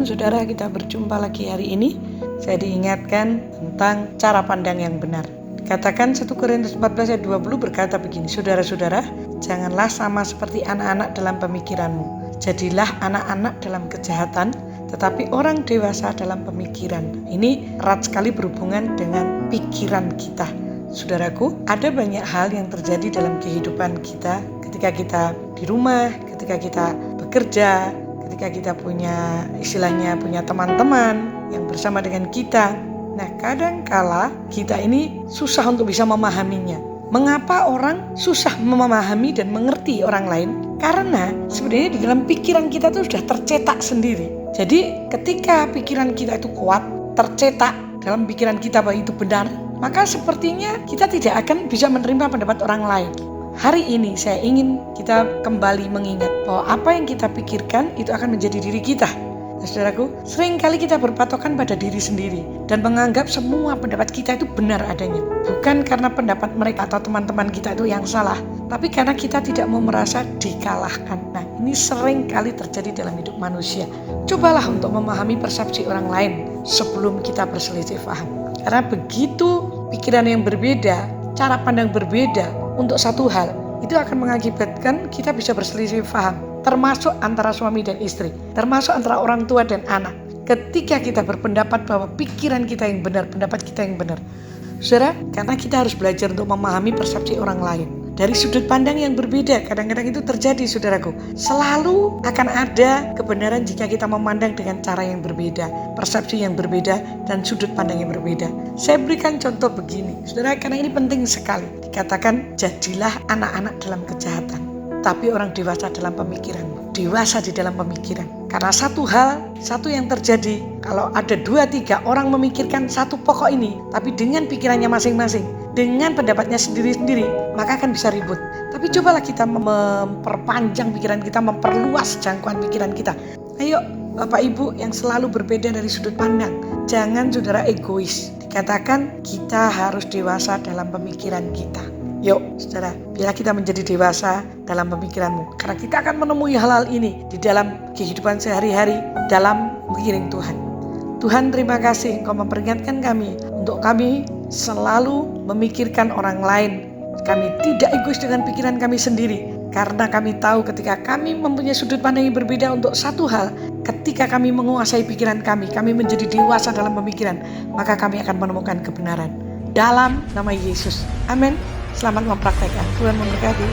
Shalom saudara, kita berjumpa lagi hari ini. Saya diingatkan tentang cara pandang yang benar. Dikatakan 1 Korintus 14 ayat 20 berkata begini, saudara-saudara, janganlah sama seperti anak-anak dalam pemikiranmu. Jadilah anak-anak dalam kejahatan, tetapi orang dewasa dalam pemikiran. Ini erat sekali berhubungan dengan pikiran kita. Saudaraku, ada banyak hal yang terjadi dalam kehidupan kita ketika kita di rumah, ketika kita bekerja, ketika kita punya teman-teman yang bersama dengan kita. Nah, kadangkala kita ini susah untuk bisa memahaminya. Mengapa orang susah memahami dan mengerti orang lain? Karena sebenarnya di dalam pikiran kita itu sudah tercetak sendiri. Jadi ketika pikiran kita itu kuat, tercetak dalam pikiran kita bahwa itu benar, maka sepertinya kita tidak akan bisa menerima pendapat orang lain. Hari ini saya ingin kita kembali mengingat bahwa apa yang kita pikirkan itu akan menjadi diri kita. Nah, saudaraku, seringkali kita berpatokan pada diri sendiri dan menganggap semua pendapat kita itu benar adanya. Bukan karena pendapat mereka atau teman-teman kita itu yang salah, tapi karena kita tidak mau merasa dikalahkan. Nah, ini seringkali terjadi dalam hidup manusia. Cobalah untuk memahami persepsi orang lain sebelum kita berselisih paham. Karena begitu pikiran yang berbeda, cara pandang berbeda untuk satu hal, itu akan mengakibatkan kita bisa berselisih paham, termasuk antara suami dan istri, termasuk antara orang tua dan anak. Ketika kita berpendapat bahwa pikiran kita yang benar, pendapat kita yang benar. Saudara, karena kita harus belajar untuk memahami persepsi orang lain dari sudut pandang yang berbeda. Kadang-kadang itu terjadi, saudaraku. Selalu akan ada kebenaran jika kita memandang dengan cara yang berbeda, persepsi yang berbeda, dan sudut pandang yang berbeda. Saya berikan contoh begini, saudara, karena ini penting sekali. Dikatakan, jadilah anak-anak dalam kejahatan, tapi orang dewasa dalam pemikiran. Dewasa di dalam pemikiran. Karena satu yang terjadi, kalau ada 2-3 orang memikirkan satu pokok ini, tapi dengan pikirannya masing-masing, dengan pendapatnya sendiri-sendiri, maka akan bisa ribut. Tapi cobalah kita memperpanjang pikiran kita, memperluas jangkauan pikiran kita. Ayo Bapak Ibu yang selalu berbeda dari sudut pandang, jangan saudara egois. Dikatakan kita harus dewasa dalam pemikiran kita. Yuk saudara, biarlah kita menjadi dewasa dalam pemikiranmu. Karena kita akan menemui hal-hal ini di dalam kehidupan sehari-hari, dalam mengiring Tuhan. Tuhan, terima kasih Engkau memperingatkan kami untuk kami selalu memikirkan orang lain. Kami tidak egois dengan pikiran kami sendiri. Karena kami tahu ketika kami mempunyai sudut pandang yang berbeda untuk satu hal, ketika kami menguasai pikiran kami menjadi dewasa dalam pemikiran, maka kami akan menemukan kebenaran. Dalam nama Yesus. Amin. Selamat mempraktekkan. Tuhan memberkati.